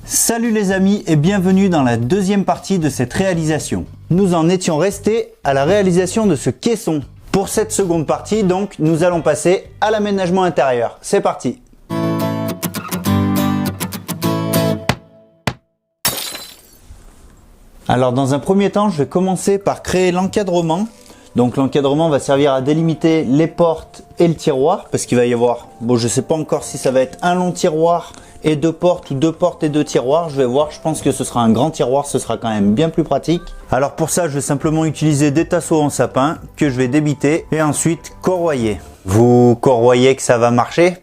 Salut les amis et bienvenue dans la deuxième partie de cette réalisation. Nous en étions restés à la réalisation de ce caisson. Pour cette seconde partie, donc, nous allons passer à l'aménagement intérieur. C'est parti! Alors dans un premier temps, je vais commencer par créer l'encadrement. Donc l'encadrement va servir à délimiter les portes et le tiroir parce qu'il va y avoir, bon je sais pas encore si ça va être un long tiroir et deux portes ou deux portes et deux tiroirs. Je vais voir, je pense que ce sera un grand tiroir, ce sera quand même bien plus pratique. Alors pour ça, je vais simplement utiliser des tasseaux en sapin que je vais débiter et ensuite corroyer. Vous corroyez que ça va marcher ?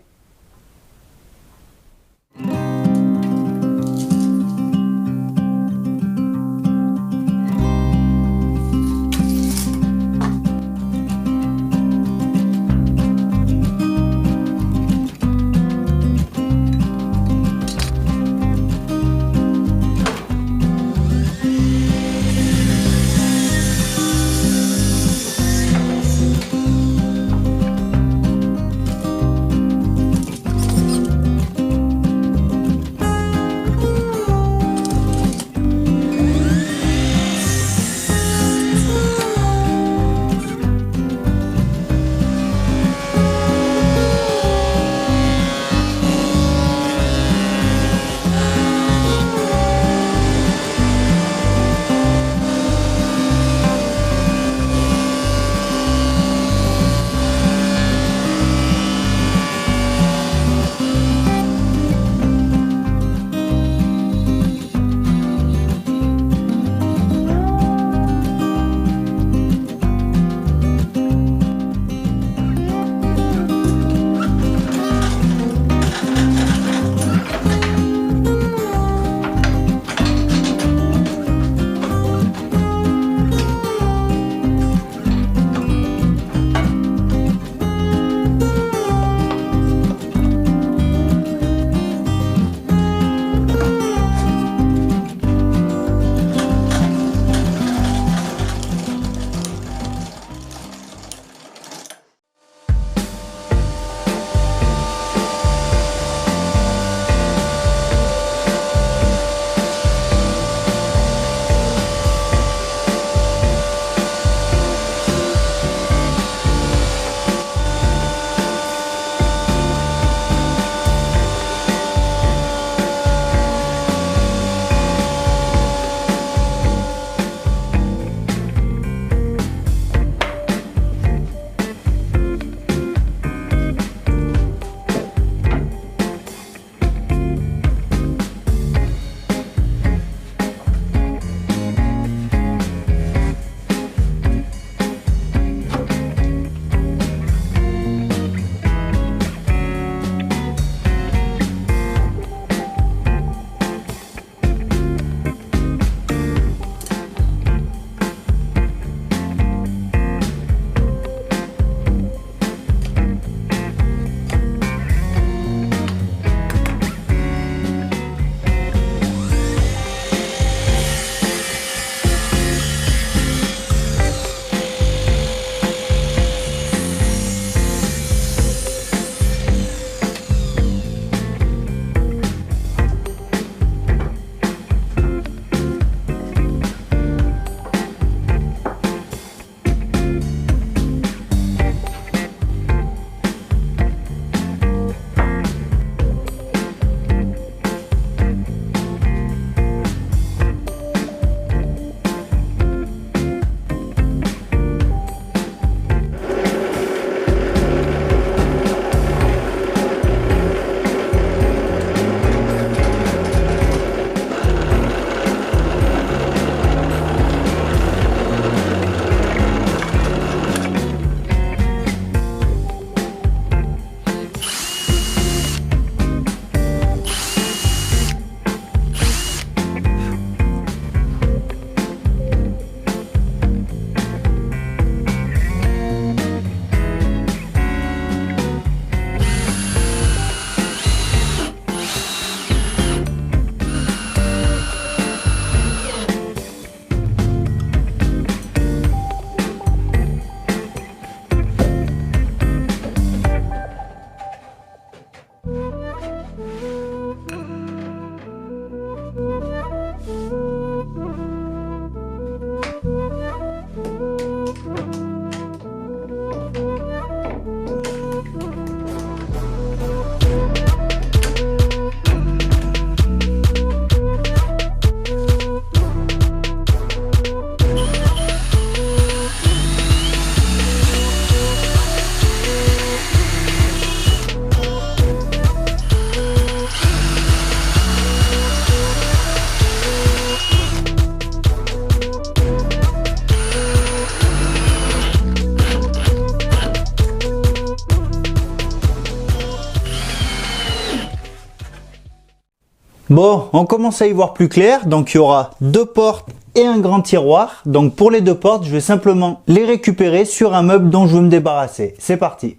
Bon, on commence à y voir plus clair. Donc il y aura 2 portes et un grand tiroir. Donc pour les 2 portes, je vais simplement les récupérer sur un meuble dont je veux me débarrasser. C'est parti.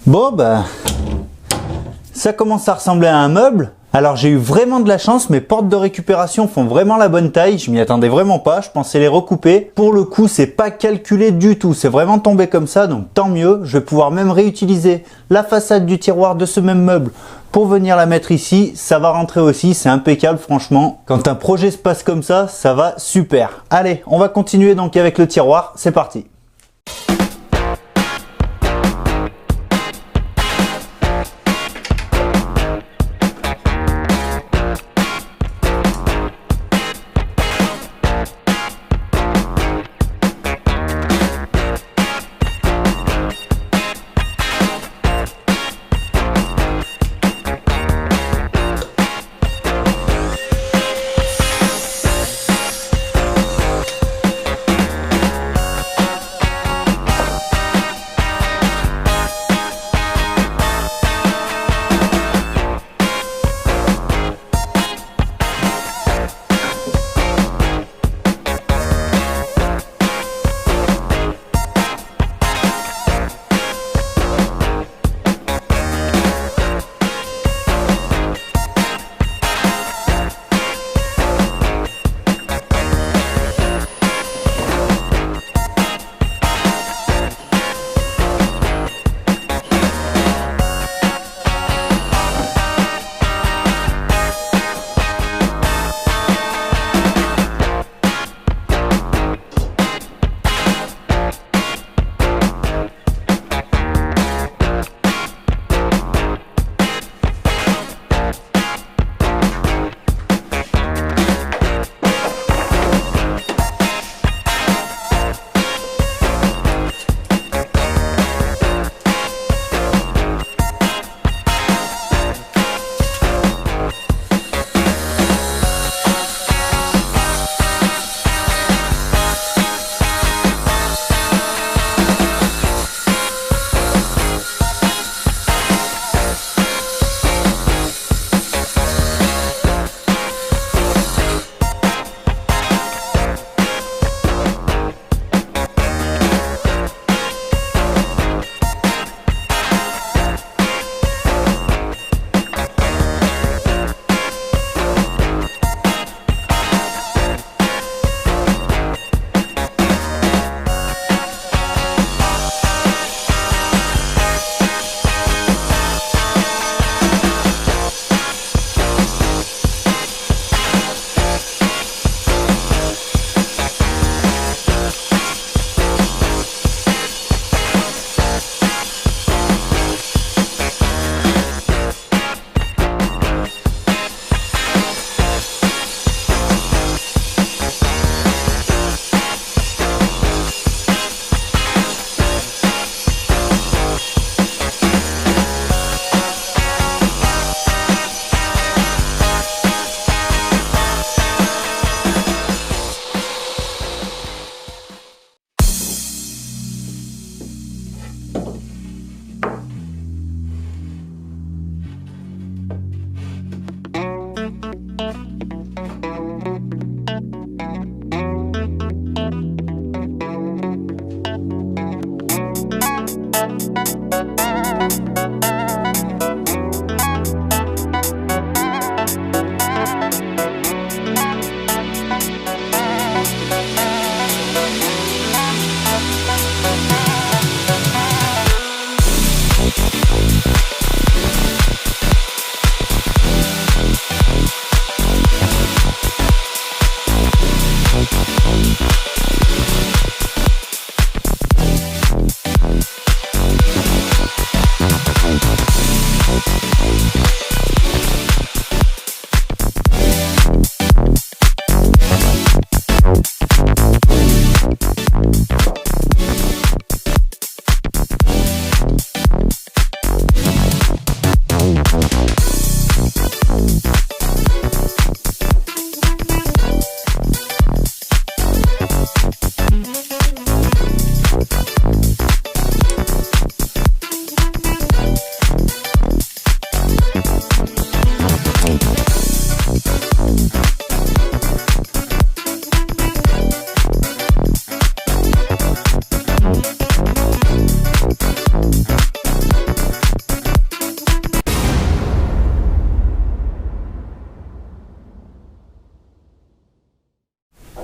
Bon bah, ça commence à ressembler à un meuble. Alors j'ai eu vraiment de la chance, mes portes de récupération font vraiment la bonne taille, je m'y attendais vraiment pas, je pensais les recouper. Pour le coup, c'est pas calculé du tout, c'est vraiment tombé comme ça, donc tant mieux. Je vais pouvoir même réutiliser la façade du tiroir de ce même meuble pour venir la mettre ici, ça va rentrer aussi, c'est impeccable franchement. Quand un projet se passe comme ça va super. Allez, on va continuer donc avec le tiroir, c'est parti.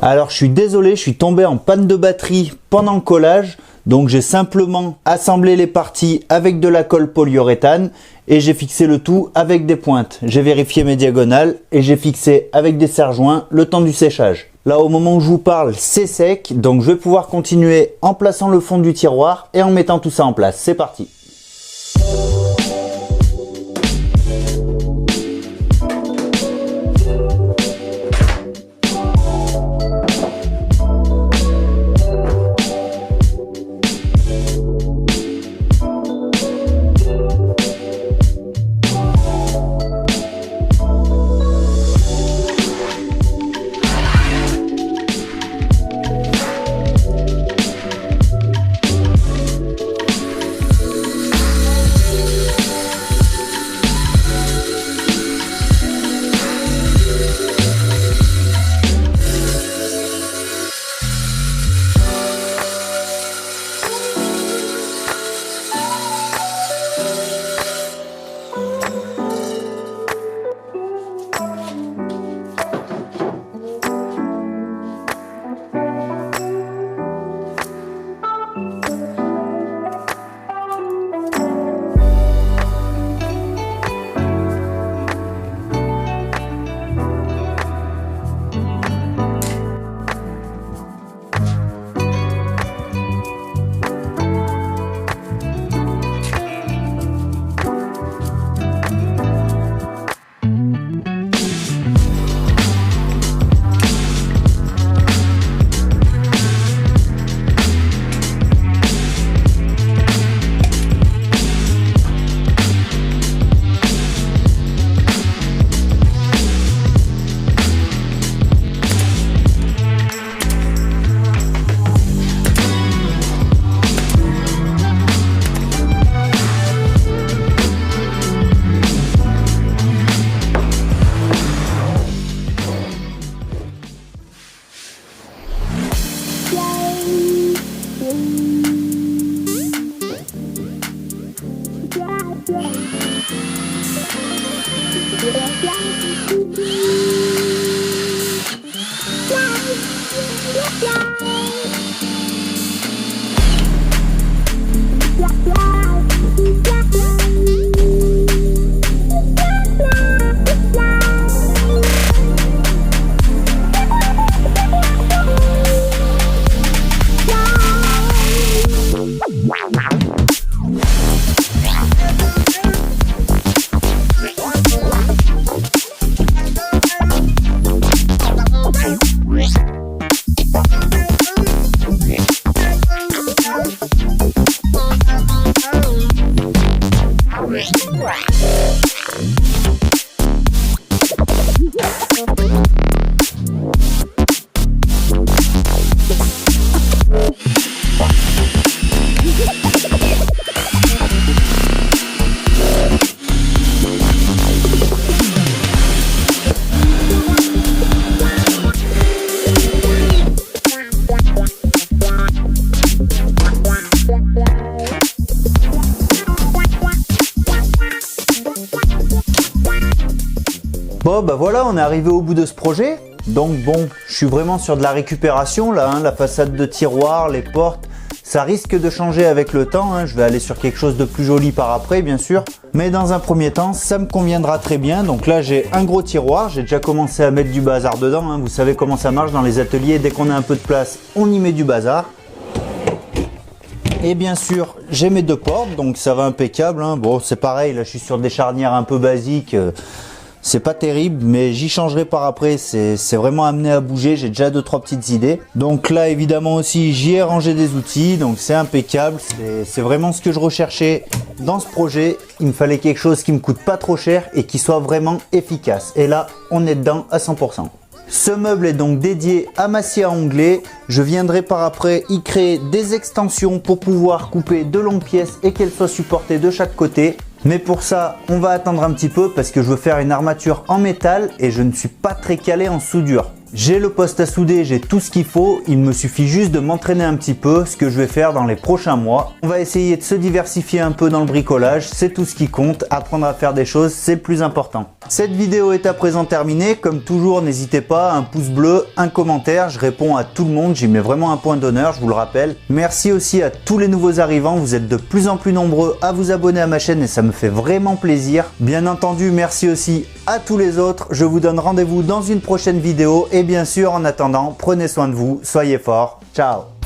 Alors je suis désolé, je suis tombé en panne de batterie pendant le collage. Donc j'ai simplement assemblé les parties avec de la colle polyuréthane et j'ai fixé le tout avec des pointes. J'ai vérifié mes diagonales et j'ai fixé avec des serre-joints le temps du séchage. Là au moment où je vous parle, c'est sec, donc je vais pouvoir continuer en plaçant le fond du tiroir et en mettant tout ça en place. C'est parti! Bon bah voilà, on est arrivé au bout de ce projet. Donc bon, je suis vraiment sur de la récupération là, la façade de tiroir, les portes, ça risque de changer avec le temps, je vais aller sur quelque chose de plus joli par après bien sûr. Mais dans un premier temps, ça me conviendra très bien. Donc là j'ai un gros tiroir, j'ai déjà commencé à mettre du bazar dedans, vous savez comment ça marche dans les ateliers, dès qu'on a un peu de place, on y met du bazar. Et bien sûr, j'ai mes deux portes, donc ça va impeccable. Bon, c'est pareil, là je suis sur des charnières un peu basiques. C'est pas terrible, mais j'y changerai par après. C'est vraiment amené à bouger. J'ai déjà 2-3 petites idées. Donc là, évidemment aussi, j'y ai rangé des outils. Donc c'est impeccable. C'est vraiment ce que je recherchais dans ce projet. Il me fallait quelque chose qui me coûte pas trop cher et qui soit vraiment efficace. Et là, on est dedans à 100%. Ce meuble est donc dédié à ma scie à onglet. Je viendrai par après y créer des extensions pour pouvoir couper de longues pièces et qu'elles soient supportées de chaque côté. Mais pour ça, on va attendre un petit peu parce que je veux faire une armature en métal et je ne suis pas très calé en soudure. J'ai le poste à souder, j'ai tout ce qu'il faut, il me suffit juste de m'entraîner un petit peu, ce que je vais faire dans les prochains mois. On va essayer de se diversifier un peu dans le bricolage, c'est tout ce qui compte, apprendre à faire des choses, c'est le plus important. Cette vidéo est à présent terminée, comme toujours n'hésitez pas, un pouce bleu, un commentaire, je réponds à tout le monde, j'y mets vraiment un point d'honneur, je vous le rappelle. Merci aussi à tous les nouveaux arrivants, vous êtes de plus en plus nombreux à vous abonner à ma chaîne et ça me fait vraiment plaisir. Bien entendu, merci aussi à tous les autres, je vous donne rendez-vous dans une prochaine vidéo et bien sûr en attendant, prenez soin de vous, soyez forts, ciao.